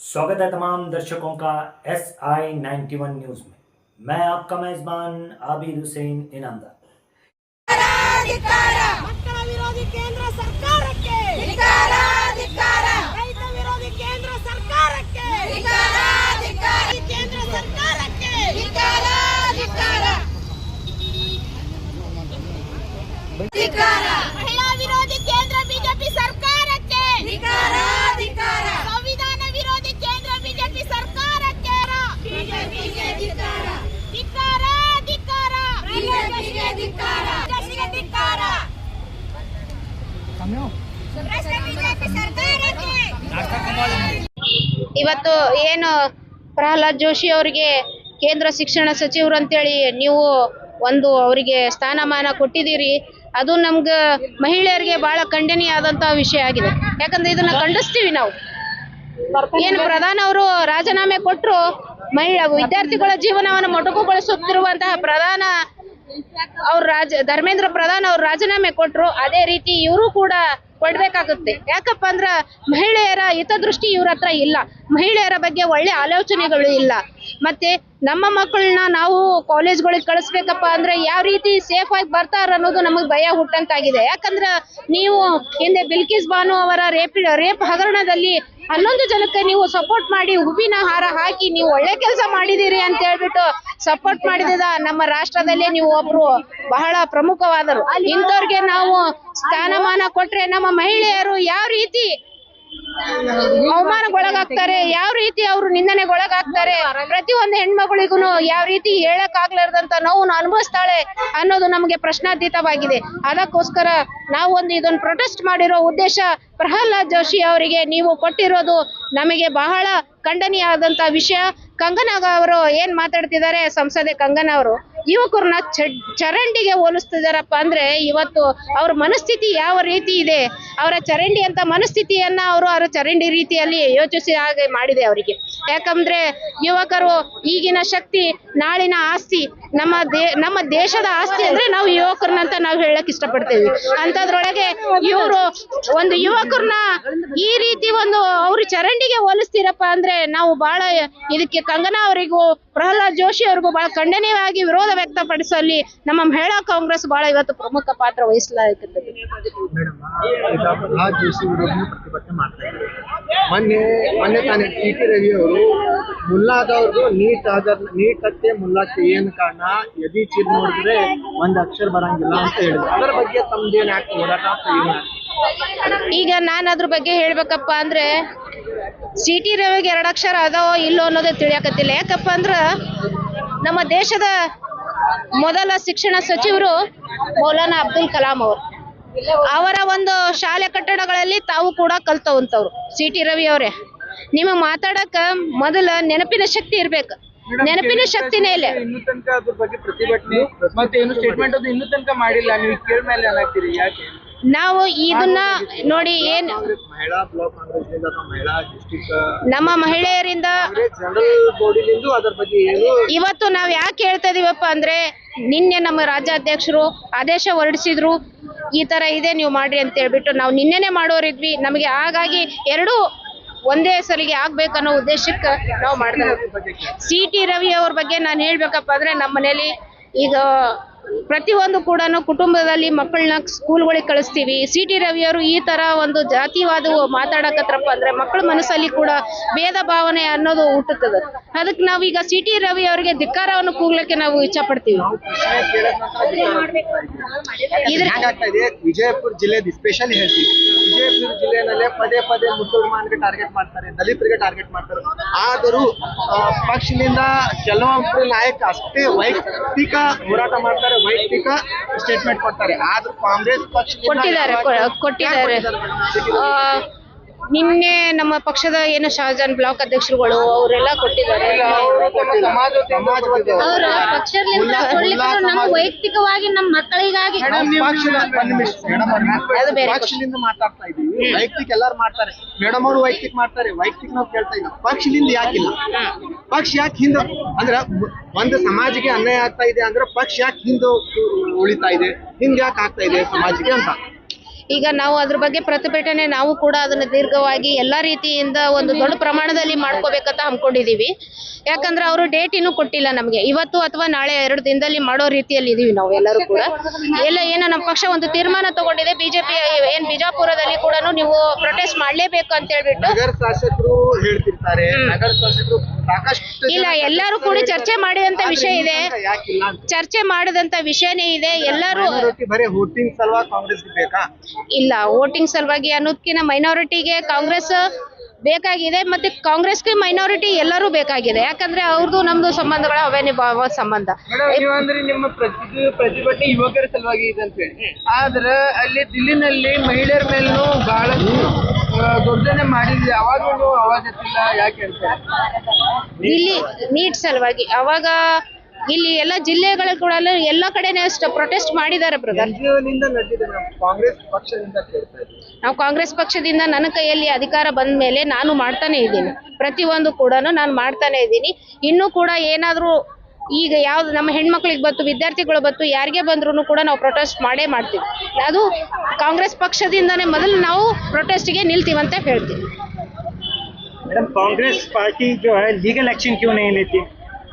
स्वागत है तमाम दर्शकों का SI91 न्यूज में। मैं आपका मेजबान आबिद हुसैन इनामदार। ಮಕ್ಕಳ ವಿರೋಧಿ ಕೇಂದ್ರ ಸರ್ಕಾರಕ್ಕೆ ರೈತ ವಿರೋಧಿ ಕೇಂದ್ರ ಸರ್ಕಾರಕ್ಕೆ ಕೇಂದ್ರ ಸರ್ಕಾರಕ್ಕೆ ಮಹಿಳಾ ವಿರೋಧಿ ಕೇಂದ್ರ ಬಿಜೆಪಿ ಸರ್ಕಾರಕ್ಕೆ ಸಂವಿಧಾನ ವಿರೋಧಿ ಕೇಂದ್ರ ಬಿಜೆಪಿ ಸರ್ಕಾರಕ್ಕೆ ಇವತ್ತು ಏನು ಪ್ರಹ್ಲಾದ್ ಜೋಶಿ ಅವರಿಗೆ ಕೇಂದ್ರ ಶಿಕ್ಷಣ ಸಚಿವರು ಅಂತೇಳಿ ನೀವು ಒಂದು ಅವರಿಗೆ ಸ್ಥಾನಮಾನ ಕೊಟ್ಟಿದ್ದೀರಿ. ಅದು ನಮ್ಗೆ ಮಹಿಳೆಯರಿಗೆ ಬಹಳ ಖಂಡನೀಯವಾದಂತಹ ವಿಷಯ ಆಗಿದೆ. ಯಾಕಂದ್ರೆ ಇದನ್ನ ಖಂಡಿಸ್ತೀವಿ ನಾವು. ಏನು ಪ್ರಧಾನ ಅವರು ರಾಜೀನಾಮೆ ಕೊಟ್ಟರು, ಮಹಿಳಾ ವಿದ್ಯಾರ್ಥಿಗಳ ಜೀವನವನ್ನು ಮೊಟಕುಗೊಳಿಸುತ್ತಿರುವಂತಹ ಪ್ರಧಾನ ಧರ್ಮೇಂದ್ರ ಪ್ರಧಾನ್ ಅವ್ರು ರಾಜೀನಾಮೆ ಕೊಟ್ರು. ಅದೇ ರೀತಿ ಇವರು ಕೂಡ ಕೊಡ್ಬೇಕಾಗುತ್ತೆ. ಯಾಕಪ್ಪ ಅಂದ್ರ ಮಹಿಳೆಯರ ಹಿತದೃಷ್ಟಿ ಇವ್ರ ಹತ್ರ ಇಲ್ಲ, ಮಹಿಳೆಯರ ಬಗ್ಗೆ ಒಳ್ಳೆ ಆಲೋಚನೆಗಳು ಇಲ್ಲ. ಮತ್ತೆ ನಮ್ಮ ಮಕ್ಕಳನ್ನ ನಾವು ಕಾಲೇಜ್ಗಳಿಗೆ ಕಳಿಸ್ಬೇಕಪ್ಪ ಅಂದ್ರೆ ಯಾವ ರೀತಿ ಸೇಫ್ ಆಗಿ ಬರ್ತಾರ ಅನ್ನೋದು ನಮಗೆ ಭಯ ಹುಟ್ಟಂತಾಗಿದೆ. ಯಾಕಂದ್ರ ನೀವು ಹಿಂದೆ ಬಿಲ್ಕಿಸ್ ಬಾನು ಅವರ ರೇಪ್ ಹಗರಣದಲ್ಲಿ 11 ಜನಕ್ಕೆ ನೀವು ಸಪೋರ್ಟ್ ಮಾಡಿ ಹೂವಿನ ಹಾರ ಹಾಕಿ ನೀವು ಒಳ್ಳೆ ಕೆಲಸ ಮಾಡಿದೀರಿ ಅಂತ ಹೇಳ್ಬಿಟ್ಟು ಸಪೋರ್ಟ್ ಮಾಡಿದ ನಮ್ಮ ರಾಷ್ಟ್ರದಲ್ಲೇ ನೀವು ಒಬ್ರು ಬಹಳ ಪ್ರಮುಖವಾದರು. ಇಂಥವ್ರಿಗೆ ನಾವು ಸ್ಥಾನಮಾನ ಕೊಟ್ರೆ ನಮ್ಮ ಮಹಿಳೆಯರು ಯಾವ ರೀತಿ ಅವಮಾನಗೊಳಗಾಗ್ತಾರೆ, ಯಾವ ರೀತಿ ಅವರು ನಿಂದನೆಗೊಳಗಾಗ್ತಾರೆ, ಪ್ರತಿಯೊಂದು ಹೆಣ್ಮಗಳಿಗೂ ಯಾವ ರೀತಿ ಹೇಳಕ್ಕಾಗ್ಲಾರ್ದಂತ ನೋವು ಅನುಭವಿಸ್ತಾಳೆ ಅನ್ನೋದು ನಮಗೆ ಪ್ರಶ್ನಾತೀತವಾಗಿದೆ. ಅದಕ್ಕೋಸ್ಕರ ನಾವು ಇದೊಂದು ಪ್ರೊಟೆಸ್ಟ್ ಮಾಡಿರೋ ಉದ್ದೇಶ ಪ್ರಹ್ಲಾದ್ ಜೋಶಿ ಅವರಿಗೆ ನೀವು ಕೊಟ್ಟಿರೋದು ನಮಗೆ ಬಹಳ ಖಂಡನೀಯವಾದಂತ ವಿಷಯ. ಕಂಗನಾ ಅವರು ಏನ್ ಮಾತಾಡ್ತಿದ್ದಾರೆ, ಸಂಸದೆ ಕಂಗನಾ ಅವರು ಯುವಕರನ್ನ ಚರಂಡಿಗೆ ಹೋಲಿಸ್ತಿದಾರಪ್ಪ ಅಂದ್ರೆ ಇವತ್ತು ಅವ್ರ ಮನಸ್ಥಿತಿ ಯಾವ ರೀತಿ ಇದೆ, ಅವರ ಚರಂಡಿ ಅಂತ ಮನಸ್ಥಿತಿಯನ್ನ ಅವರ ಚರಂಡಿ ರೀತಿಯಲ್ಲಿ ಯೋಚಿಸಿ ಹಾಗೆ ಮಾಡಿದೆ ಅವರಿಗೆ. ಯಾಕಂದ್ರೆ ಯುವಕರು ಈಗಿನ ಶಕ್ತಿ, ನಾಳಿನ ಆಸ್ತಿ, ನಮ್ಮ ದೇಶದ ಆಸ್ತಿ ಅಂದ್ರೆ ನಾವು ಯುವಕರನ್ನಂತ ನಾವು ಹೇಳಕ್ ಇಷ್ಟಪಡ್ತೇವೆ. ಅಂತದ್ರೊಳಗೆ ಇವರು ಒಂದು ಯುವಕರನ್ನ ಈ ರೀತಿ ಅವ್ರು ಚರಂಡಿಗೆ ಹೋಲಿಸ್ತೀರಪ್ಪ ಅಂದ್ರೆ ನಾವು ಬಹಳ ಇದಕ್ಕೆ ಕಂಗನಾ ಅವರಿಗೂ ಪ್ರಹ್ಲಾದ್ ಜೋಶಿ ಅವ್ರಿಗೂ ಬಹಳ ಖಂಡನೀಯವಾಗಿ ವಿರೋಧ ವ್ಯಕ್ತಪಡಿಸುವಲ್ಲಿ ನಮ್ಮ ಮಹಿಳಾ ಕಾಂಗ್ರೆಸ್ ಬಹಳ ಇವತ್ತು ಪ್ರಮುಖ ಪಾತ್ರ ವಹಿಸಲಾಗುತ್ತದೆ. ಪ್ರಹ್ಲಾದ್ ಜೋಶಿ ವಿರೋಧ ಪ್ರತಿಭಟನೆ ಮಾಡ್ತಾ ಇದ್ದಾರೆ. ಮೊನ್ನೆ ತಾನೇ ಟಿ ರವಿ ಅವರು ಮುಲ್ಲಾದವ್ರದ್ದು ನೀಟಕ್ಕೆ ಮುಲ್ಲಾಕ್ಕೆ ಏನು ಕಾರಣ, ಯದಿ ಚೀರ್ ನೋಡಿದ್ರೆ ಒಂದ್ ಅಕ್ಷರ ಬರಂಗಿಲ್ಲ ಅಂತ ಹೇಳಿದ್ರು. ಅದರ ಬಗ್ಗೆ ತಮ್ದೇನ್ ಯಾಕೆ ಹೋರಾಟ? ಈಗ ನಾನು ಅದ್ರ ಬಗ್ಗೆ ಹೇಳ್ಬೇಕಪ್ಪ ಅಂದ್ರೆ CT ರವಿಗೆ 2 ಅಕ್ಷರ ಅದಾವೋ ಇಲ್ಲೋ ಅನ್ನೋದೇ ತಿಳಿಯಾಕತ್ತಿಲ್ಲ. ಯಾಕಪ್ಪ ಅಂದ್ರ ನಮ್ಮ ದೇಶದ ಮೊದಲ ಶಿಕ್ಷಣ ಸಚಿವರು ಮೌಲಾನಾ ಅಬ್ದುಲ್ ಕಲಾಂ ಅವರು, ಅವರ ಒಂದು ಶಾಲೆ ಕಟ್ಟಡಗಳಲ್ಲಿ ತಾವು ಕೂಡ ಕಲ್ತವಂತವ್ರು. CT ರವಿ ಅವರೇ, ನಿಮಗೆ ಮಾತಾಡಕ ಮೊದಲ ನೆನಪಿನ ಶಕ್ತಿ ಇರ್ಬೇಕು. ನೆನಪಿನ ಶಕ್ತಿನೇ ಇಲ್ಲ. ಇನ್ನು ತನಕ ಅದ್ರ ಬಗ್ಗೆ ಪ್ರತಿಭಟನೆ ಮತ್ತೆ ಏನು ಸ್ಟೇಟ್ಮೆಂಟ್ ಅದು ಇನ್ನೂ ತನಕ ಮಾಡಿಲ್ಲ. ನೀವು ಕೇಳ ಮೇಲೆ ಏನಾಗ್ತೀರಿ? ಯಾಕೆ ನಾವು ಇದನ್ನ ನೋಡಿ ಏನ್ ಮಹಿಳಾ ಬ್ಲಾಕ್ ಕಾಂಗ್ರೆಸ್ ಮಹಿಳಾ ಡಿಸ್ಟ್ರಿಕ್ಟ್ ನಮ್ಮ ಮಹಿಳೆಯರಿಂದ ಜನರಲ್ ಬಾಡಿಲಿಂದ ಅದರ ಬಗ್ಗೆ ಏನು ಇವತ್ತು ನಾವ್ ಯಾಕೆ ಹೇಳ್ತಾ ಇದೀವಪ್ಪ ಅಂದ್ರೆ ನಿನ್ನೆ ನಮ್ಮ ರಾಜ್ಯಾಧ್ಯಕ್ಷರು ಆದೇಶ ಹೊರಡಿಸಿದ್ರು, ಈ ತರ ಇದೆ ನೀವು ಮಾಡ್ರಿ ಅಂತ ಹೇಳ್ಬಿಟ್ಟು ನಾವು ನಿನ್ನೆನೆ ಮಾಡೋರಿದ್ವಿ. ನಮಗೆ ಹಾಗಾಗಿ ಎರಡು ಒಂದೇ ಸಲಿಗೆ ಆಗ್ಬೇಕನ್ನೋ ಉದ್ದೇಶಕ್ಕೆ ನಾವು ಮಾಡಿದ್ವಿ. CT ರವಿ ಅವ್ರ ಬಗ್ಗೆ ನಾನು ಹೇಳ್ಬೇಕಪ್ಪ ಅಂದ್ರೆ ನಮ್ಮ ಮನೇಲಿ ಈಗ ಪ್ರತಿಯೊಂದು ಕೂಡ ಕುಟುಂಬದಲ್ಲಿ ಮಕ್ಕಳನ್ನ ಸ್ಕೂಲ್ಗಳಿಗೆ ಕಳಿಸ್ತೀವಿ. CT ರವಿ ಅವರು ಈ ತರ ಒಂದು ಜಾತಿವಾದ ಮಾತಾಡಕತ್ರಪ್ಪ ಅಂದ್ರೆ ಮಕ್ಕಳ ಮನಸ್ಸಲ್ಲಿ ಕೂಡ ಭೇದ ಭಾವನೆ ಅನ್ನೋದು ಹುಟ್ಟುತ್ತದೆ. ಅದಕ್ಕೆ ನಾವೀಗ CT ರವಿ ಅವರಿಗೆ ಧಿಕ್ಕಾರವನ್ನು ಕೂಗ್ಲಿಕ್ಕೆ ನಾವು ಇಚ್ಛೆ ಪಡ್ತೀವಿ. ವಿಜಯಪುರ ಜಿಲ್ಲೆ ಸ್ಪೆಷಲಿ ಹೇಳ್ತೀವಿ, ವಿಜಯಪುರ ಜಿಲ್ಲೆನಲ್ಲೇ ಪದೇ ಪದೇ ಮುಸಲ್ಮಾನ್ಗೆ ಟಾರ್ಗೆಟ್ ಮಾಡ್ತಾರೆ, ದಲಿತರಿಗೆ ಟಾರ್ಗೆಟ್ ಮಾಡ್ತಾರೆ. ಆದರೂ ಪಕ್ಷದಿಂದ ಕೆಲವೊಬ್ಬರು ನಾಯಕ ಅಷ್ಟೇ ವೈಯಕ್ತಿಕ ಹೋರಾಟ ಮಾಡ್ತಾರೆ, ವೈಯಕ್ತಿಕ ಸ್ಟೇಟ್ಮೆಂಟ್ ಕೊಡ್ತಾರೆ. ಆದ್ರೂ ಕಾಂಗ್ರೆಸ್ ಪಕ್ಷ ಕೊಟ್ಟಿದ್ದಾರೆ. ನಿನ್ನೆ ನಮ್ಮ ಪಕ್ಷದ ಏನು ಶಹಜಾನ್ ಬ್ಲಾಕ್ ಅಧ್ಯಕ್ಷರುಗಳು ಅವರೆಲ್ಲ ಕೊಟ್ಟಿದ್ದಾರೆ. ವೈಯಕ್ತಿಕವಾಗಿ ನಮ್ಮ ಮಕ್ಕಳಿಗಾಗಿ ಪಕ್ಷದಿಂದ ಮಾತಾಡ್ತಾ ಇದೀವಿ. ವೈಯಕ್ತಿಕ ಎಲ್ಲಾರು ಮಾಡ್ತಾರೆ, ಮೇಡಮ್ ಅವರು ವೈಯಕ್ತಿಕ ಮಾಡ್ತಾರೆ, ವೈಯಕ್ತಿಕ ನಾವು ಕೇಳ್ತಾ ಇಲ್ಲ. ಪಕ್ಷದಿಂದ ಯಾಕಿಲ್ಲ? ಪಕ್ಷ ಯಾಕೆ ಹಿಂದೆ ಅಂದ್ರೆ ಒಂದು ಸಮಾಜಕ್ಕೆ ಅನ್ಯಾಯ ಆಗ್ತಾ ಇದೆ ಅಂದ್ರೆ ಪಕ್ಷ ಯಾಕೆ ಹಿಂದೆ ಉಳಿತಾ ಇದೆ, ಹಿಂದೆ ಯಾಕೆ ಆಗ್ತಾ ಇದೆ ಸಮಾಜಕ್ಕೆ ಅಂತ ಈಗ ನಾವು ಅದ್ರ ಬಗ್ಗೆ ಪ್ರತಿಭಟನೆ ನಾವು ಕೂಡ ಅದನ್ನ ದೀರ್ಘವಾಗಿ ಎಲ್ಲ ರೀತಿಯಿಂದ ಒಂದು ದೊಡ್ಡ ಪ್ರಮಾಣದಲ್ಲಿ ಮಾಡ್ಕೋಬೇಕಂತ ಹಮ್ಮಿಕೊಂಡಿದೀವಿ. ಯಾಕಂದ್ರೆ ಅವರು ಡೇಟ್ ಇನ್ನೂ ಕೊಟ್ಟಿಲ್ಲ ನಮಗೆ, ಇವತ್ತು ಅಥವಾ ನಾಳೆ 2 ದಿನದಲ್ಲಿ ಮಾಡೋ ರೀತಿಯಲ್ಲಿ ಇದೀವಿ ನಾವು ಎಲ್ಲರೂ ಕೂಡ. ಏನೋ ನಮ್ಮ ಪಕ್ಷ ಒಂದು ತೀರ್ಮಾನ ತಗೊಂಡಿದೆ, ಬಿಜೆಪಿ ಏನ್ ಬಿಜಾಪುರದಲ್ಲಿ ಕೂಡ ನೀವು ಪ್ರೊಟೆಸ್ಟ್ ಮಾಡ್ಲೇಬೇಕು ಅಂತ ಹೇಳ್ಬಿಟ್ಟು. ನಗರ ಶಾಸಕರು ಹೇಳ್ತಿರ್ತಾರೆ, ನಗರ ಶಾಸಕರು ಸಾಕಷ್ಟು ಇಲ್ಲ, ಎಲ್ಲರೂ ಕೂಡ ಚರ್ಚೆ ಮಾಡಿದಂತ ವಿಷಯ ಇದೆ, ಯಾಕಿಲ್ಲ ಅಂತ. ಚರ್ಚೆ ಮಾಡಿದಂತ ವಿಷಯನೇ ಇದೆ. ಎಲ್ಲರೂ ಬರೀ ವೋಟಿಂಗ್ ಸಲುವಾಗಿ ಕಾಂಗ್ರೆಸ್ ಬೇಕಾ? ಇಲ್ಲ, ವೋಟಿಂಗ್ ಸಲುವಾಗಿ ಅನ್ನೋದಕ್ಕಿಂತ ಮೈನಾರಿಟಿಗೆ ಕಾಂಗ್ರೆಸ್ ಬೇಕಾಗಿದೆ, ಮತ್ತೆ ಕಾಂಗ್ರೆಸ್ಗೆ ಮೈನಾರಿಟಿ ಎಲ್ಲರೂ ಬೇಕಾಗಿದೆ. ಯಾಕಂದ್ರೆ ಅವ್ರದ್ದು ನಮ್ದು ಸಂಬಂಧಗಳ ಅವಿನಾಭಾವ ಸಂಬಂಧ. ನೀವಂದ್ರೆ ನಿಮ್ಮ ಪ್ರತಿಭಟನೆ ಯುವಕರ ಸಲುವಾಗಿ ಇದೆ ಅಂತ ಹೇಳಿ, ಆದ್ರೆ ಅಲ್ಲಿ ದಿಲ್ಲಿನಲ್ಲಿ ಮಹಿಳೆಯರ ಮೇಲೂ ಬಹಳಷ್ಟು ದೊಡ್ಡನೆ ಮಾಡಿದ್ರೆ ಅವಾಗೂ ಅವಾಜ್ ಎತ್ತಿಲ್ಲ, ಯಾಕೆ ಅಂತ? ಇಲ್ಲಿ ನೀಟ್ ಸಲುವಾಗಿ ಅವಾಗ ಇಲ್ಲಿ ಎಲ್ಲ ಜಿಲ್ಲೆಗಳ ಕೂಡ ಎಲ್ಲ ಕಡೆನೇ ಪ್ರೊಟೆಸ್ಟ್ ಮಾಡಿದ್ದಾರೆ ಬ್ರದರ್. ಕಾಂಗ್ರೆಸ್ ಪಕ್ಷದಿಂದ ಕೇಳ್ತಾ ಇದ್ದೀವಿ. ನಾವು ಕಾಂಗ್ರೆಸ್ ಪಕ್ಷದಿಂದ ನನ್ನ ಕೈಯಲ್ಲಿ ಅಧಿಕಾರ ಬಂದ ಮೇಲೆ ನಾನು ಮಾಡ್ತಾನೆ ಇದ್ದೀನಿ, ಪ್ರತಿಯೊಂದು ಕೂಡ ನಾನು ಮಾಡ್ತಾನೆ ಇದ್ದೀನಿ. ಇನ್ನೂ ಕೂಡ ಏನಾದರೂ ಈಗ ಯಾವ್ದು ನಮ್ಮ ಹೆಣ್ಮಕ್ಳಿಗೆ ಬಂತು, ವಿದ್ಯಾರ್ಥಿಗಳು ಬಂತು, ಯಾರಿಗೆ ಬಂದ್ರು ಕೂಡ ನಾವು ಪ್ರೊಟೆಸ್ಟ್ ಮಾಡೇ ಮಾಡ್ತೀವಿ. ಅದು ಕಾಂಗ್ರೆಸ್ ಪಕ್ಷದಿಂದನೇ ಮೊದಲು ನಾವು ಪ್ರೊಟೆಸ್ಟ್ಗೆ ನಿಲ್ತೀವಿ ಅಂತ ಹೇಳ್ತೀವಿ. मैडम, कांग्रेस पार्टी जो है लीगल एक्शन क्यों नहीं लेती?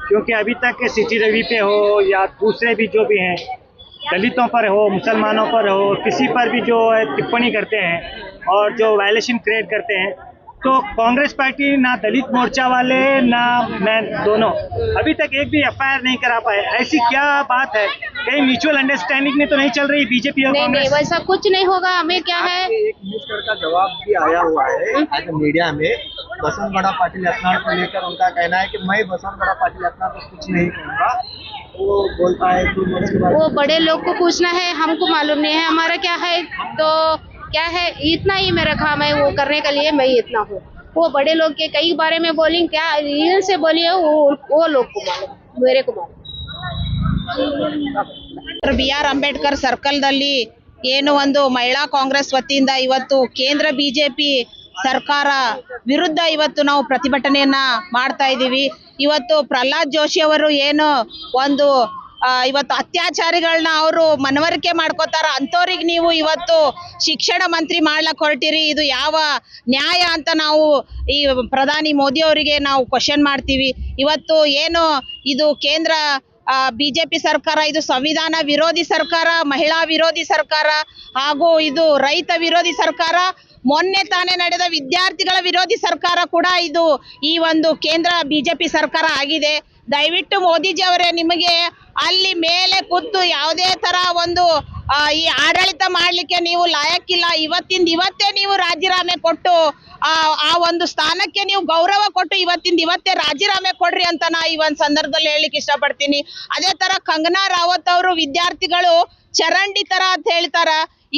क्योंकि अभी तक सिटी रवि पे हो या दूसरे भी जो भी हैं, दलितों पर हो, मुसलमानों पर हो, किसी पर भी जो है टिप्पणी करते हैं और जो वायलेशन क्रिएट करते हैं, तो कांग्रेस पार्टी ना दलित मोर्चा वाले ना मैं दोनों अभी तक एक भी एफआईआर नहीं करा पाए. ऐसी क्या बात है? कहीं म्यूचुअल अंडरस्टैंडिंग में तो नहीं चल रही बीजेपी और नहीं, कांग्रेस? वैसा कुछ नहीं होगा. हमें क्या है, एक मिनिस्टर का जवाब भी आया हुआ है आज मीडिया में. बसंतगौड़ा पाटिल यत्नाल को लेकर उनका कहना है कि मैं बसंतगौड़ा पाटिल यत्नाल को कुछ नहीं कहूँगा. वो बोलता है कि वो बड़े लोग को पूछना है, हमको मालूम नहीं है. हमारा क्या है, तो क्या है, इतना ही मेरा काम है वो करने के लिए, मैं इतना हूँ. वो बड़े लोग के कई बारे में बोली, क्या रीजन से बोली है वो लोग को मालूम, मेरे को मालूम. BR ಅಂಬೇಡ್ಕರ್ ಸರ್ಕಲ್ದಲ್ಲಿ ಏನು ಒಂದು ಮಹಿಳಾ ಕಾಂಗ್ರೆಸ್ ವತಿಯಿಂದ ಇವತ್ತು ಕೇಂದ್ರ ಬಿಜೆಪಿ ಸರ್ಕಾರ ವಿರುದ್ಧ ಇವತ್ತು ನಾವು ಪ್ರತಿಭಟನೆಯನ್ನ ಮಾಡ್ತಾ ಇದ್ದೀವಿ. ಇವತ್ತು ಪ್ರಹ್ಲಾದ್ ಜೋಶಿ ಅವರು ಏನು ಒಂದು ಇವತ್ತು ಅತ್ಯಾಚಾರಿಗಳನ್ನ ಅವರು ಮನವರಿಕೆ ಮಾಡ್ಕೋತಾರ, ಅಂಥವ್ರಿಗೆ ನೀವು ಇವತ್ತು ಶಿಕ್ಷಣ ಮಂತ್ರಿ ಮಾಡ್ಲಕ್ ಹೊರಟಿರಿ, ಇದು ಯಾವ ನ್ಯಾಯ ಅಂತ ನಾವು ಈ ಪ್ರಧಾನಿ ಮೋದಿ ಅವರಿಗೆ ನಾವು ಕ್ವಶನ್ ಮಾಡ್ತೀವಿ. ಇವತ್ತು ಏನು ಇದು ಕೇಂದ್ರ ಬಿಜೆಪಿ ಸರ್ಕಾರ, ಇದು ಸಂವಿಧಾನ ವಿರೋಧಿ ಸರ್ಕಾರ, ಮಹಿಳಾ ವಿರೋಧಿ ಸರ್ಕಾರ, ಹಾಗೂ ಇದು ರೈತ ವಿರೋಧಿ ಸರ್ಕಾರ, ಮೊನ್ನೆ ತಾನೇ ನಡೆದ ವಿದ್ಯಾರ್ಥಿಗಳ ವಿರೋಧಿ ಸರ್ಕಾರ ಕೂಡ ಇದು ಈ ಒಂದು ಕೇಂದ್ರ ಬಿಜೆಪಿ ಸರ್ಕಾರ ಆಗಿದೆ. ದಯವಿಟ್ಟು ಮೋದಿಜಿ ಅವರೇ, ನಿಮಗೆ ಅಲ್ಲಿ ಮೇಲೆ ಕೂತು ಯಾವುದೇ ತರ ಒಂದು ಈ ಆಡಳಿತ ಮಾಡ್ಲಿಕ್ಕೆ ನೀವು ಲಾಯಕ್ಕಿಲ್ಲ. ಇವತ್ತೇ ನೀವು ರಾಜೀನಾಮೆ ಕೊಟ್ಟು ಆ ಒಂದು ಸ್ಥಾನಕ್ಕೆ ನೀವು ಗೌರವ ಕೊಟ್ಟು ಇವತ್ತೇ ರಾಜೀನಾಮೆ ಕೊಡ್ರಿ ಅಂತ ನಾ ಈ ಒಂದು ಸಂದರ್ಭದಲ್ಲಿ ಹೇಳಲಿಕ್ಕೆ ಇಷ್ಟಪಡ್ತೀನಿ. ಅದೇ ತರ ಕಂಗನಾ ರಾವತ್ ಅವರು ವಿದ್ಯಾರ್ಥಿಗಳು ಚರಂಡಿ ತರ ಅಂತ ಹೇಳ್ತಾರ.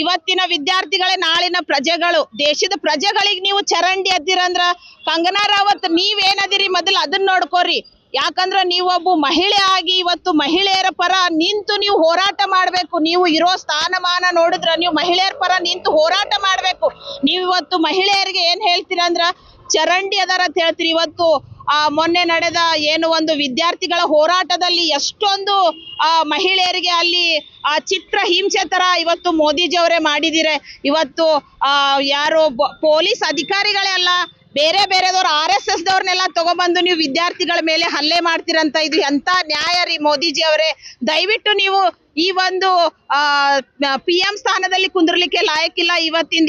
ಇವತ್ತಿನ ವಿದ್ಯಾರ್ಥಿಗಳೇ ನಾಳಿನ ಪ್ರಜೆಗಳು, ದೇಶದ ಪ್ರಜೆಗಳಿಗೆ ನೀವು ಚರಂಡಿ ಅದಿರಂದ್ರ ಕಂಗನಾ ರಾವತ್ ನೀವೇನದಿರಿ ಮೊದಲು ಅದನ್ನ ನೋಡ್ಕೋರಿ. ಯಾಕಂದ್ರೆ ನೀವೊಬ್ಬ ಮಹಿಳೆ ಆಗಿ ಇವತ್ತು ಮಹಿಳೆಯರ ಪರ ನಿಂತು ನೀವು ಹೋರಾಟ ಮಾಡ್ಬೇಕು. ನೀವು ಇರೋ ಸ್ಥಾನಮಾನ ನೋಡಿದ್ರ ನೀವು ಮಹಿಳೆಯರ ಪರ ನಿಂತು ಹೋರಾಟ ಮಾಡ್ಬೇಕು. ನೀವು ಇವತ್ತು ಮಹಿಳೆಯರಿಗೆ ಏನ್ ಹೇಳ್ತೀರಂದ್ರ ಚರಂಡಿ ಅದಾರ ಅಂತ ಹೇಳ್ತೀರಿ. ಇವತ್ತು ಮೊನ್ನೆ ನಡೆದ ಏನು ಒಂದು ವಿದ್ಯಾರ್ಥಿಗಳ ಹೋರಾಟದಲ್ಲಿ ಎಷ್ಟೊಂದು ಮಹಿಳೆಯರಿಗೆ ಅಲ್ಲಿ ಚಿತ್ರ ಹಿಂಸೆ ತರ ಇವತ್ತು ಮೋದಿಜಿ ಅವರೇ ಮಾಡಿದಿರೆ. ಇವತ್ತು ಯಾರು ಪೊಲೀಸ್ ಅಧಿಕಾರಿಗಳೇ ಅಲ್ಲ, ಬೇರೆದವ್ರು RSS ದವ್ರನ್ನೆಲ್ಲ ತಗೊಂಡ್ಬಂದು ನೀವು ವಿದ್ಯಾರ್ಥಿಗಳ ಮೇಲೆ ಹಲ್ಲೆ ಮಾಡ್ತೀರಂತ ಇದು ಎಂತ ನ್ಯಾಯ ರೀ ಮೋದಿಜಿ ಅವರೇ? ದಯವಿಟ್ಟು ನೀವು ಈ ಒಂದು PM ಸ್ಥಾನದಲ್ಲಿ ಕುಂದ್ರಲಿಕ್ಕೆ ಲಾಯಕ್ಕಿಲ್ಲ.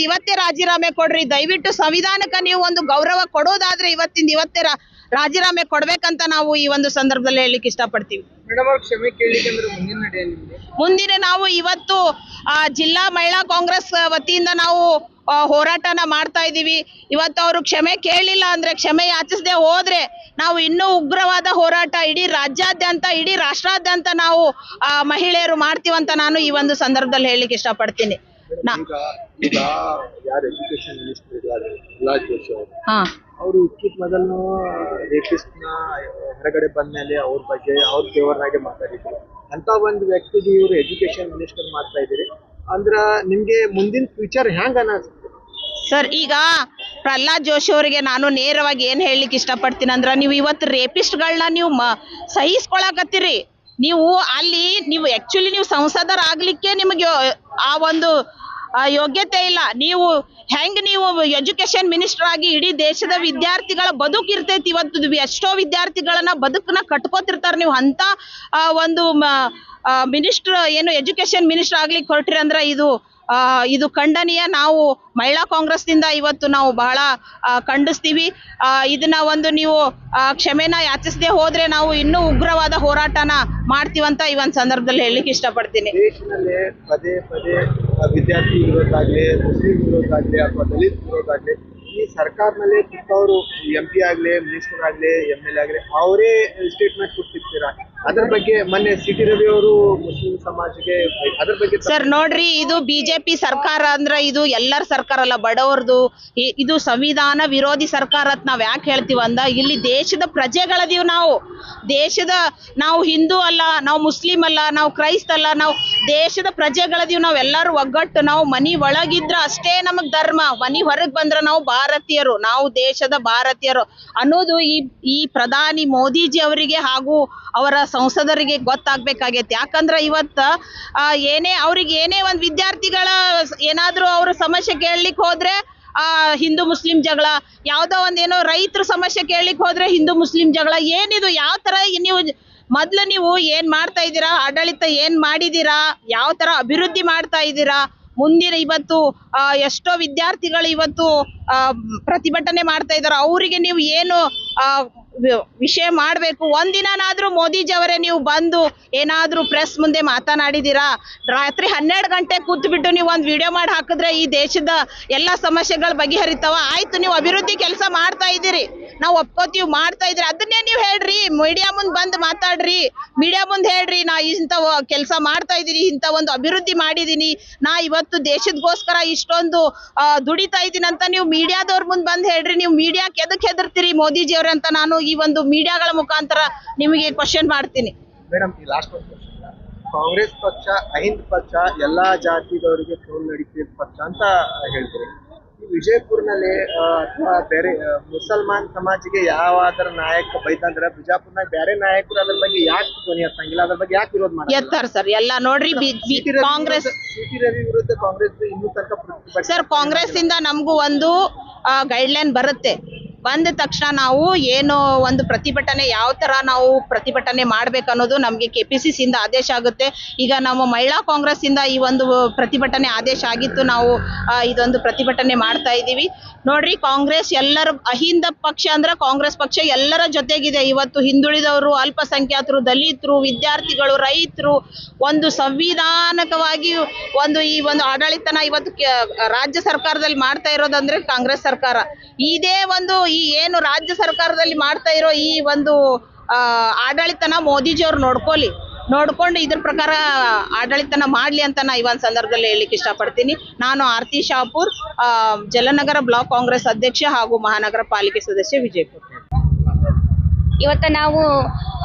ಇವತ್ತೇ ರಾಜೀನಾಮೆ ಕೊಡ್ರಿ. ದಯವಿಟ್ಟು ಸಂವಿಧಾನಕ್ಕೆ ನೀವು ಒಂದು ಗೌರವ ಕೊಡೋದಾದ್ರೆ ಇವತ್ತೇ ರಾಜೀನಾಮೆ ಕೊಡ್ಬೇಕಂತ ನಾವು ಈ ಒಂದು ಸಂದರ್ಭದಲ್ಲಿ ಹೇಳಲಿಕ್ಕೆ ಇಷ್ಟಪಡ್ತೀವಿ. ಕ್ಷಮೆ ಕೇಳಲಿಕ್ಕೆ ಮುಂದಿನ ನಾವು ಇವತ್ತು ಜಿಲ್ಲಾ ಮಹಿಳಾ ಕಾಂಗ್ರೆಸ್ ವತಿಯಿಂದ ನಾವು ಹೋರಾಟನ ಮಾಡ್ತಾ ಇದ್ದೀವಿ. ಇವತ್ತು ಅವರು ಕ್ಷಮೆ ಕೇಳಲಿಲ್ಲ ಅಂದ್ರೆ, ಕ್ಷಮೆ ಯಾಚಿಸದೆ ಹೋದ್ರೆ ನಾವು ಇನ್ನೂ ಉಗ್ರವಾದ ಹೋರಾಟ ಇಡೀ ರಾಜ್ಯಾದ್ಯಂತ ಇಡೀ ರಾಷ್ಟ್ರಾದ್ಯಂತ ನಾವು ಮಹಿಳೆಯರು ಮಾಡ್ತೀವಂತ ನಾನು ಈ ಒಂದು ಸಂದರ್ಭದಲ್ಲಿ ಹೇಳಲಿಕ್ಕೆ ಇಷ್ಟಪಡ್ತೀನಿ. ಯಾರು ಎಜುಕೇಶನ್ ಮಿನಿಸ್ಟರ್ ಇದ್ದಾರೆ ಪ್ರಹ್ಲಾದ್ ಜೋಶಿ ಅವರು ಇಕ್ಕಿದ ಮೊದಲು ರೇಪಿಸ್ಟ್ ನ ಹೊರಗಡೆ ಬಂದ್ಮೇಲೆ ಅವ್ರ ಬಗ್ಗೆ ಅವ್ರ ಫೇವರ್ನಾಗೆ ಮಾತಾಡಿದ್ರು. ಅಂತ ಒಂದು ವ್ಯಕ್ತಿಗೆ ಇವರು ಎಜುಕೇಶನ್ ಮಿನಿಸ್ಟರ್ ಮಾಡ್ತಾ ಇದ್ದೀರಿ ಅಂದ್ರ ನಿಮ್ಗೆ ಮುಂದಿನ ಫ್ಯೂಚರ್ ಹೆಂಗ ಅನಿಸುತ್ತೆ ಸರ್? ಈಗ ಪ್ರಹ್ಲಾದ್ ಜೋಶಿ ಅವರಿಗೆ ನಾನು ನೇರವಾಗಿ ಏನ್ ಹೇಳಲಿಕ್ಕೆ ಇಷ್ಟಪಡ್ತೀನಿ ಅಂದ್ರ, ನೀವು ಇವತ್ತು ರೇಪಿಸ್ಟ್ಗಳನ್ನ ನೀವು ಸಹಿಸ್ಕೊಳಕತ್ತೀರಿ. ನೀವು ಅಲ್ಲಿ ನೀವು ಆಕ್ಚುಲಿ ನೀವು ಸಂಸದರಾಗ್ಲಿಕ್ಕೆ ನಿಮಗೆ ಆ ಒಂದು ಯೋಗ್ಯತೆ ಇಲ್ಲ. ನೀವು ಹೆಂಗ್ ನೀವು ಎಜುಕೇಶನ್ ಮಿನಿಸ್ಟರ್ ಆಗಿ ಇಡೀ ದೇಶದ ವಿದ್ಯಾರ್ಥಿಗಳ ಬದುಕು ಇರ್ತೈತಿ. ಇವತ್ತು ಎಷ್ಟೋ ವಿದ್ಯಾರ್ಥಿಗಳನ್ನ ಬದುಕನ್ನ ಕಟ್ಕೋತಿರ್ತಾರ. ನೀವು ಅಂತ ಒಂದು ಮಿನಿಸ್ಟರ್ ಏನು ಎಜುಕೇಶನ್ ಮಿನಿಸ್ಟರ್ ಆಗ್ಲಿಕ್ಕೆ ಹೊರಟ್ರಿ ಅಂದ್ರೆ ಇದು ಖಂಡನೀಯ. ನಾವು ಮಹಿಳಾ ಕಾಂಗ್ರೆಸ್ನಿಂದ ಇವತ್ತು ನಾವು ಬಹಳ ಖಂಡಿಸ್ತೀವಿ. ಇದನ್ನ ಒಂದು ನೀವು ಕ್ಷಮೆನ ಯಾಚಿಸದೆ ಹೋದ್ರೆ ನಾವು ಇನ್ನೂ ಉಗ್ರವಾದ ಹೋರಾಟನ ಮಾಡ್ತೀವಂತ ಈ ಒಂದು ಸಂದರ್ಭದಲ್ಲಿ ಹೇಳಲಿಕ್ಕೆ ಇಷ್ಟಪಡ್ತೀನಿ. ದೇಶದಲ್ಲಿ ಪದೇ ಪದೇ ವಿದ್ಯಾರ್ಥಿ ವಿರೋಧಾಗ್ಲಿ, ಮುಸ್ಲಿಂ ವಿರೋಧಾಗ್ಲಿ ಅಥವಾ ದಲಿತ ವಿರೋಧಾಗ್ಲಿ ಈ ಸರ್ಕಾರದಲ್ಲಿ ಚಿಕ್ಕವರು MP ಆಗ್ಲಿ, ಮಿನಿಸ್ಟರ್ ಆಗ್ಲಿ, MLA ಆಗ್ಲಿ ಅವರೇ ಸ್ಟೇಟ್ಮೆಂಟ್ ಕೊಡ್ತಿರ್ತೀರಾ. ಅದ್ರ ಬಗ್ಗೆ ಮೊನ್ನೆ CT ರವಿ ಅವರು ಮುಸ್ಲಿಂ ಸಮಾಜಕ್ಕೆ ಅದ್ರ ಬಗ್ಗೆ ಸರ್ ನೋಡ್ರಿ, ಇದು ಬಿಜೆಪಿ ಸರ್ಕಾರ ಅಂದ್ರೆ ಇದು ಎಲ್ಲರ ಸರ್ಕಾರ ಅಲ್ಲ, ಬಡವರದು. ಇದು ಸಂವಿಧಾನ ವಿರೋಧಿ ಸರ್ಕಾರ ಅಂತ ನಾವ್ ಯಾಕೆ ಹೇಳ್ತೀವಿ ಅಂದ, ಇಲ್ಲಿ ದೇಶದ ಪ್ರಜೆಗಳದೀವ್ ನಾವು ಹಿಂದೂ ಅಲ್ಲ, ನಾವು ಮುಸ್ಲಿಂ ಅಲ್ಲ, ನಾವು ಕ್ರೈಸ್ತ ಅಲ್ಲ, ನಾವು ದೇಶದ ಪ್ರಜೆಗಳದೀವ್. ನಾವ್ ಎಲ್ಲರೂ ಒಗ್ಗಟ್ಟು. ನಾವು ಮನಿ ಒಳಗಿದ್ರ ಅಷ್ಟೇ ನಮಗ್ ಧರ್ಮ, ಮನಿ ಹೊರಗ್ ಬಂದ್ರ ನಾವು ಭಾರತೀಯರು, ನಾವು ದೇಶದ ಭಾರತೀಯರು ಅನ್ನೋದು ಈ ಪ್ರಧಾನಿ ಮೋದಿಜಿ ಅವರಿಗೆ ಹಾಗೂ ಅವರ ಸಂಸದರಿಗೆ ಗೊತ್ತಾಗ್ಬೇಕಾಗೈತಿ. ಯಾಕಂದ್ರೆ ಇವತ್ತ ಅವ್ರಿಗೆ ಏನೇ ಒಂದ್ ವಿದ್ಯಾರ್ಥಿಗಳ ಏನಾದ್ರೂ ಅವ್ರ ಸಮಸ್ಯೆ ಕೇಳಲಿಕ್ಕೆ ಹೋದ್ರೆ ಹಿಂದೂ ಮುಸ್ಲಿಂ ಜಗಳ, ಯಾವ್ದೋ ಒಂದೇನೋ ರೈತರ ಸಮಸ್ಯೆ ಕೇಳಲಿಕ್ಕೆ ಹೋದ್ರೆ ಹಿಂದೂ ಮುಸ್ಲಿಂ ಜಗಳ. ಏನಿದು? ಯಾವ ತರ ಮೊದ್ಲು ನೀವು ಏನ್ ಮಾಡ್ತಾ ಇದ್ದೀರಾ, ಆಡಳಿತ ಏನ್ ಮಾಡಿದೀರಾ, ಯಾವ ತರ ಅಭಿವೃದ್ಧಿ ಮಾಡ್ತಾ ಇದ್ದೀರಾ, ಮುಂದಿನ ಇವತ್ತು ಎಷ್ಟೋ ವಿದ್ಯಾರ್ಥಿಗಳು ಇವತ್ತು ಪ್ರತಿಭಟನೆ ಮಾಡ್ತಾ ಇದ್ದಾರೆ, ಅವರಿಗೆ ನೀವು ಏನು ವಿಷಯ ಮಾಡಬೇಕು. ಒಂದಿನಾದ್ರೂ ಮೋದಿಜಿ ಅವರೇ ನೀವು ಬಂದು ಏನಾದ್ರೂ ಪ್ರೆಸ್ ಮುಂದೆ ಮಾತನಾಡಿದೀರಾ? ರಾತ್ರಿ 12 ಗಂಟೆ ಕೂತ್ಬಿಟ್ಟು ನೀವು ಒಂದು ವಿಡಿಯೋ ಮಾಡಿ ಹಾಕಿದ್ರೆ ಈ ದೇಶದ ಎಲ್ಲಾ ಸಮಸ್ಯೆಗಳು ಬಗೆಹರಿತಾವ? ಆಯ್ತು, ನೀವು ಅಭಿವೃದ್ಧಿ ಕೆಲಸ ಮಾಡ್ತಾ ಇದ್ದೀರಿ, ನಾವು ಒಪ್ಕೋತೀವಿ, ಮಾಡ್ತಾ ಇದ್ರಿ, ಅದನ್ನೇ ನೀವು ಹೇಳ್ರಿ, ಮೀಡಿಯಾ ಮುಂದೆ ಬಂದು ಮಾತಾಡ್ರಿ, ಮೀಡಿಯಾ ಮುಂದೆ ಹೇಳ್ರಿ, ನಾ ಇಂಥ ಕೆಲಸ ಮಾಡ್ತಾ ಇದ್ದೀನಿ, ಇಂಥ ಒಂದು ಅಭಿವೃದ್ಧಿ ಮಾಡಿದೀನಿ, ನಾ ಇವತ್ತು ದೇಶದಗೋಸ್ಕರ ಇಷ್ಟೊಂದು ದುಡಿತಾ ಇದ್ದೀನಿ ಅಂತ ನೀವು ಮೀಡಿಯಾದವ್ರ ಮುಂದೆ ಬಂದು ಹೇಳ್ರಿ. ನೀವು ಮೀಡಿಯಾಕ್ಕೆ ಎದಕ್ಕೆ ಹೆದರ್ತೀರಿ ಮೋದಿಜಿ ಅವ್ರೆ ಅಂತ ನಾನು ಈ ಒಂದು ಮೀಡಿಯಾಗಳ ಮುಖಾಂತರ ನಿಮಗೆ ಕ್ವಶನ್ ಮಾಡ್ತೀನಿ. ಮೇಡಮ್, ಈ ಲಾಸ್ಟ್ ಒಂದು ಕ್ವಶನ್. ಕಾಂಗ್ರೆಸ್ ಪಕ್ಷ ಅಹಿಂದ ಪಕ್ಷ, ಎಲ್ಲಾ ಜಾತಿದವರಿಗೆ ತೋಲ್ ನಡೀತಿದ ಪಕ್ಷ ಅಂತ ಹೇಳ್ತೀರಿ. ಈ ವಿಜಯಪುರ್ನಲ್ಲಿ ಅಥವಾ ಬೇರೆ ಮುಸಲ್ಮಾನ್ ಸಮಾಜಿಗೆ ಯಾವ ಅದರ ನಾಯಕ ಬೈತಂದ್ರೆ ಬಿಜಾಪುರ್ನಾಗ ಬೇರೆ ನಾಯಕರು ಅದ್ರ ಬಗ್ಗೆ ಯಾಕೆ ಧ್ವನಿ ಎತ್ತಂಗಿಲ್ಲ, ಅದ್ರ ಬಗ್ಗೆ ಯಾಕೆ ವಿರೋಧ ಮಾಡ್ತಾರೆ? ಎತ್ತಾರ ಸರ್ ಎಲ್ಲ ನೋಡ್ರಿ. ಕಾಂಗ್ರೆಸ್ CT ರವಿ ವಿರುದ್ಧ ಕಾಂಗ್ರೆಸ್ ಇನ್ನೂ ತನಕ ಸರ್, ಕಾಂಗ್ರೆಸ್ ಇಂದ ನಮಗೂ ಒಂದು ಗೈಡ್ಲೈನ್ ಬರುತ್ತೆ. ಬಂದ ತಕ್ಷಣ ನಾವು ಏನು ಒಂದು ಪ್ರತಿಭಟನೆ ಯಾವ ತರ ನಾವು ಪ್ರತಿಭಟನೆ ಮಾಡ್ಬೇಕು ಅನ್ನೋದು ನಮ್ಗೆ KPCC ಇಂದ ಆದೇಶ ಆಗುತ್ತೆ. ಈಗ ನಮ್ಮ ಮಹಿಳಾ ಕಾಂಗ್ರೆಸ್ ಇಂದ ಈ ಒಂದು ಪ್ರತಿಭಟನೆ ಆದೇಶ ಆಗಿತ್ತು. ನಾವು ಇದೊಂದು ಪ್ರತಿಭಟನೆ ಮಾಡ್ತಾ ಇದ್ದೀವಿ. ನೋಡ್ರಿ, ಕಾಂಗ್ರೆಸ್ ಎಲ್ಲರ ಅಹಿಂದ ಪಕ್ಷ ಅಂದ್ರೆ ಕಾಂಗ್ರೆಸ್ ಪಕ್ಷ ಎಲ್ಲರ ಜೊತೆಗಿದೆ. ಇವತ್ತು ಹಿಂದುಳಿದವರು, ಅಲ್ಪಸಂಖ್ಯಾತರು, ದಲಿತರು, ವಿದ್ಯಾರ್ಥಿಗಳು, ರೈತರು ಒಂದು ಸಂವಿಧಾನಕವಾಗಿ ಈ ಒಂದು ಆಡಳಿತನ ಇವತ್ತು ರಾಜ್ಯ ಸರ್ಕಾರದಲ್ಲಿ ಮಾಡ್ತಾ ಇರೋದಂದ್ರೆ ಕಾಂಗ್ರೆಸ್ ಸರ್ಕಾರ. ಇದೇ ಒಂದು ಈ ಏನು ರಾಜ್ಯ ಸರ್ಕಾರದಲ್ಲಿ ಮಾಡ್ತಾ ಇರೋ ಈ ಒಂದು ಆಡಳಿತನ ಮೋದಿಜಿ ಅವ್ರು ನೋಡ್ಕೊಂಡು ಇದ್ರ ಪ್ರಕಾರ ಆಡಳಿತನ ಮಾಡ್ಲಿ ಅಂತ ನಾ ಈ ಒಂದು ಸಂದರ್ಭದಲ್ಲಿ ಹೇಳಲಿಕ್ಕೆ ಇಷ್ಟಪಡ್ತೀನಿ. ನಾನು ಆರತಿ ಶಾಪುರ್, ಜಲನಗರ ಬ್ಲಾಕ್ ಕಾಂಗ್ರೆಸ್ ಅಧ್ಯಕ್ಷ ಹಾಗೂ ಮಹಾನಗರ ಪಾಲಿಕೆ ಸದಸ್ಯ, ವಿಜಯಪುರ. ಇವತ್ತು ನಾವು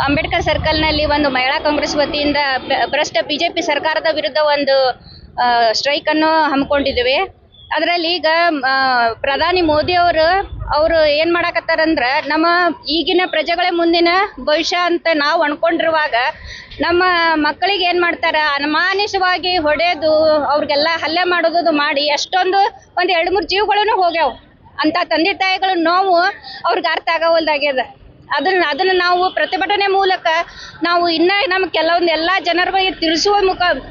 ಅಂಬೇಡ್ಕರ್ ಸರ್ಕಲ್ನಲ್ಲಿ ಒಂದು ಮಹಿಳಾ ಕಾಂಗ್ರೆಸ್ ವತಿಯಿಂದ ಭ್ರಷ್ಟ ಬಿಜೆಪಿ ಸರ್ಕಾರದ ವಿರುದ್ಧ ಒಂದು ಸ್ಟ್ರೈಕ್ ಅನ್ನು ಹಮ್ಮಿಕೊಂಡಿದ್ದೇವೆ. ಅದರಲ್ಲಿ ಈಗ ಪ್ರಧಾನಿ ಮೋದಿ ಅವರು ಏನ್ ಮಾಡಕತ್ತಾರಂದ್ರ, ನಮ್ಮ ಈಗಿನ ಪ್ರಜೆಗಳೇ ಮುಂದಿನ ಭವಿಷ್ಯ ಅಂತ ನಾವು ಅನ್ಕೊಂಡಿರುವಾಗ ನಮ್ಮ ಮಕ್ಕಳಿಗೆ ಏನ್ ಮಾಡ್ತಾರ, ಅನುಮಾನಿಸವಾಗಿ ಹೊಡೆದು ಅವ್ರಿಗೆಲ್ಲ ಹಲ್ಲೆ ಮಾಡೋದು ಮಾಡಿ ಎಷ್ಟೊಂದು ಒಂದು 2-3 ಜೀವಗಳನ್ನು ಹೋಗ್ಯಾವ. ಅಂತ ತಂದೆ ತಾಯಿಗಳ ನೋವು ಅವ್ರಿಗೆ ಅರ್ಥ ಆಗವಲ್ದಾಗ್ಯದ. ಅದನ್ನ ನಾವು ಪ್ರತಿಭಟನೆ ಮೂಲಕ ನಾವು ಇನ್ನ ನಮ್ಮ ಕೆಲವೊಂದು ಎಲ್ಲಾ ಜನರಿಗೆ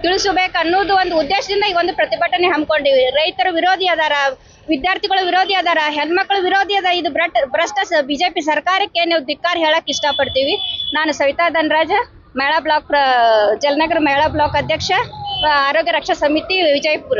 ತಿಳಿಸಬೇಕು ಅನ್ನೋದು ಒಂದು ಉದ್ದೇಶದಿಂದ ಈ ಒಂದು ಪ್ರತಿಭಟನೆ ಹಮ್ಮಿಕೊಂಡಿವಿ. ರೈತರು ವಿರೋಧಿ ಅದಾರ, ವಿದ್ಯಾರ್ಥಿಗಳು ವಿರೋಧಿ ಅದಾರ, ಹೆಣ್ಮಕ್ಳು ವಿರೋಧಿ ಅದ. ಇದು ಭ್ರಷ್ಟ ಬಿಜೆಪಿ ಸರ್ಕಾರಕ್ಕೆ ನಾವು ಧಿಕ್ಕಾರ ಹೇಳಕ್ ಇಷ್ಟಪಡ್ತೀವಿ. ನಾನು ಸವಿತಾ ಧನರಾಜ, ಮಹಿಳಾ ಬ್ಲಾಕ್ ಜಲನಗರ ಮಹಿಳಾ ಬ್ಲಾಕ್ ಅಧ್ಯಕ್ಷ, ಆರೋಗ್ಯ ರಕ್ಷಾ ಸಮಿತಿ, ವಿಜಯಪುರ.